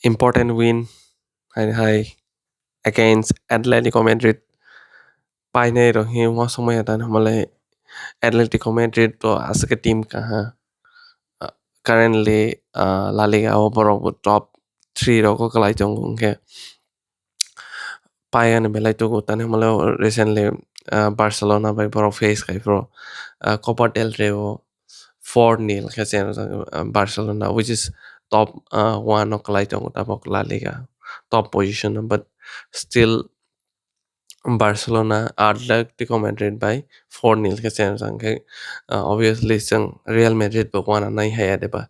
important win hai against Atletico Madrid paine ro hi wa somaya tan hamale Atletico Madrid to asake team kaha currently La Liga overall top 3 ro ko kalai jong ke payan belai to ko tan hamale recently Barcelona by boro face kai bro Copa del Rey 4-0 kasi Barcelona which is top one of kalai jong tapok La Liga top position but still Barcelona Atletico Madrid by 4-0 kasi obviously sang Real Madrid ba wana nai haya deba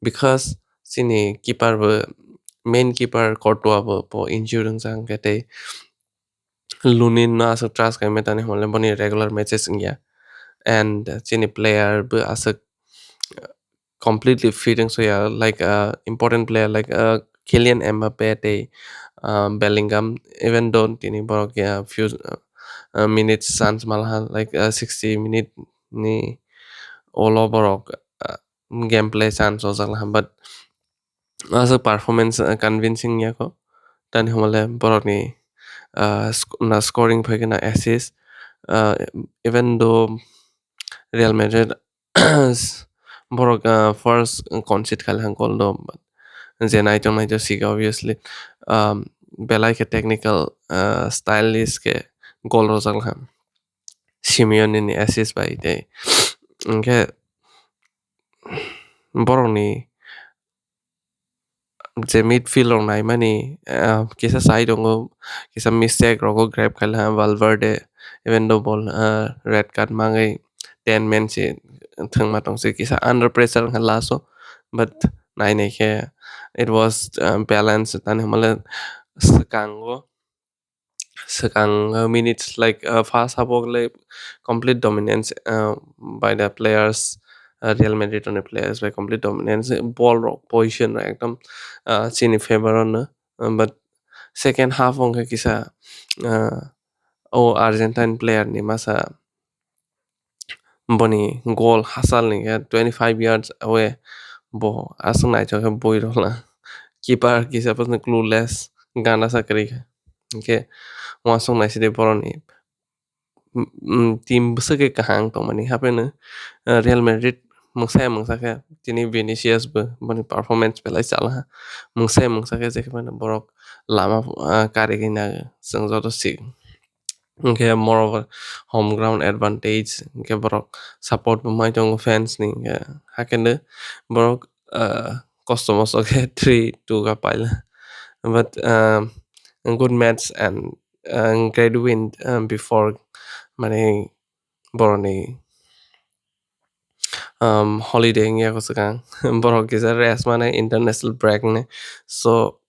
because sini keeper ba main keeper Courtois ba po injury sang kete Lunin na asa trust kay metani hole boni regular matches ngya and sini player ba asa completely fitting so yeah like important player like Kylian Mbappe te Bellingham even though tini borok ya few minutes sans malahan like 60 minute ni all borok gameplay sans osalahan but as a performance convincing ya ko dan humale borok ni na scoring phage na assist uh, even though Real Madrid borok first concede khalhan goal do then I don't know see obviously belai ke technical stylist ke goal rozal Simeone ni assist by day. Okay, borok ni je midfield rong nai mani kisa side rong kisa mistake rong grab khala Valverde even though ball red card mangai 10 men si thang ma tong si kisa under pressure khala so but nai nei ke it was balanced tan hamala sekango sekang minutes like fast habok like complete dominance by the players Real Madrid on the players by complete dominance ball rock position ekdom chini favor on but second half ong kisa uh, Argentine player ni masa boni goal hasal ni 25 yards away bo asung nai choke boy rola keeper kisa pas clueless gana sakri ke wasung nai side boroni team besake kahang to mani happen Real Madrid mungsa ke tini Vinicius be bani performance pelai chala mungsa ke je mana borok lama kari kina sang joto si ke moreover home ground advantage ke borok support pemain jong fans ni ke hakene borok customer so ke 3-2 ka paila but good match and great win before mane boroni holiday ngia ko sakang borok kisa rest mane international break ne so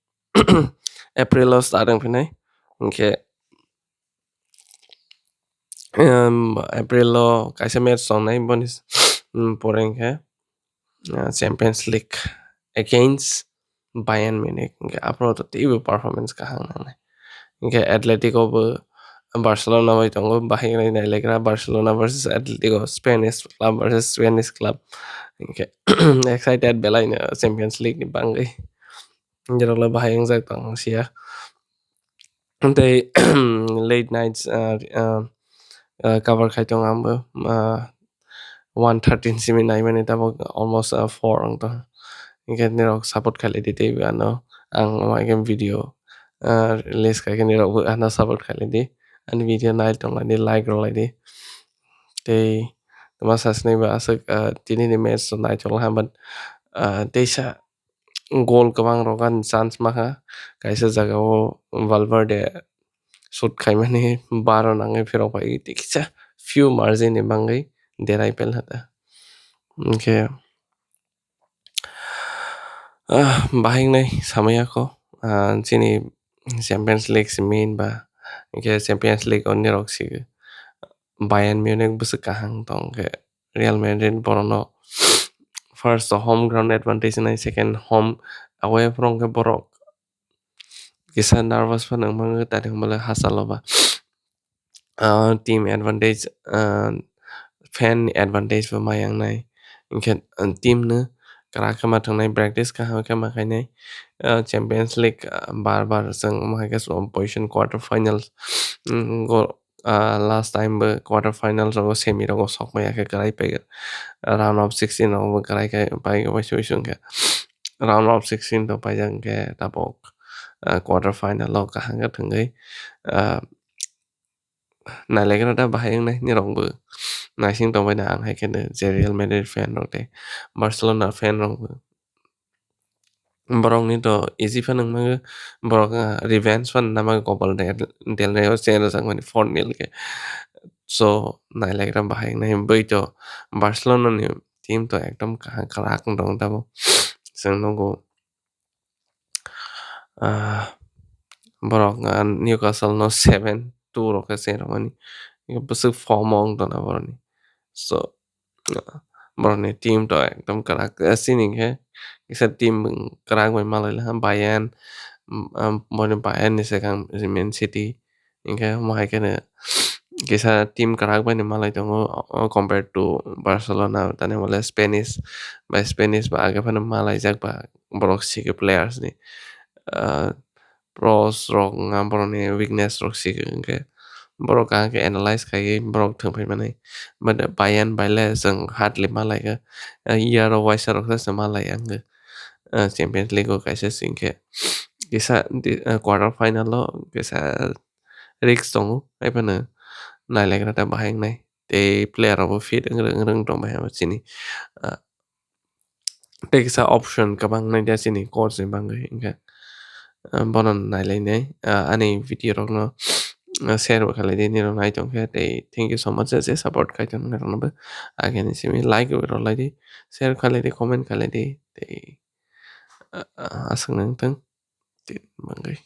April lo starting pinai okay April lo kaisa match song nai bonis poreng ke Champions League against Bayern Munich okay apro to TV performance kahang nang okay Atletico Barcelona by tongo bahing na nailegra Barcelona versus Atletico Spanish club okay excited belai na Champions League ni bangai jero la bahing zak tong sia they late nights cover khai tong am 113 simi nai mane tabo almost 4 ang to okay ni rok support khale dite ano ang ma game video release kai ni rok ana support khale di and video night tong ani like ro lai di they tuma sasne ba asak tini ni match so nai chol ham but they sa goal kabang rogan chance maka kaisa jaga o Valverde shoot khai mani baro nangai phiro pai tikcha few margin ni bangai derai pel hata okay bahing nai samaya ko chini Champions League si main ba okay Champions League on ni rok si Bayern Munich busu kahang tong ke Real Madrid borono first home ground advantage na second home away from ke borok kisa nervous pa nang mga tadi mala hasaloba team advantage fan advantage pa mayang nai inken team na Karak khama thangnai practice khama khainai Champions League bar जों माहायके position quarter finals go last time bơ quarter finals ro semi ro sok maya ke karai pe round of 16 ro karai ke pai ke situation ke round of 16 to pai jang ke tapok quarter final lo ka hang thang gai nai le cái bahai yang nai ni rong bơ nai sing to bai na ang hai ke ne Real Madrid fan ro te Barcelona fan ro borok ni to easy fan ang mang borok revenge fan na mang kopal del ne o chen sang mani 4-0 ke so nai le gram bahai nai bai to Barcelona ni team to ekdom karak dong tabo sang no go borok Newcastle no 7-2 ro ke sen ro mani busuk form ong to na borok ni so borok ni team to ekdom karak sini ke isa team karak mai malai la Bayern Bayern ni sekang Man City ingke mahai kene kisa tim karak ba ni malai tongo compared to Barcelona tane wala Spanish ba aga pa malai jak ba borok si ke players ni uh, pros rok nga borok ni weakness rok si ke borok ka ke analyze kai borok thang pai manai but Bayern baile jang hardly malai ka year ro wise rok sa malai ang Champions League ko kaisa singke kisa quarter final lo kisa risk song ai pa na nai le grata bahang nai te player abo fit ang reng tong bahang sini te kisa option kabang nai dia sini course bang inga bonon nai le nai ani video rok no share khala di ni rong nai tong kha te thank you so much as support kai tong na rong ba again simi like ro lai di share khala di comment khala di te asang nang tang ti mangai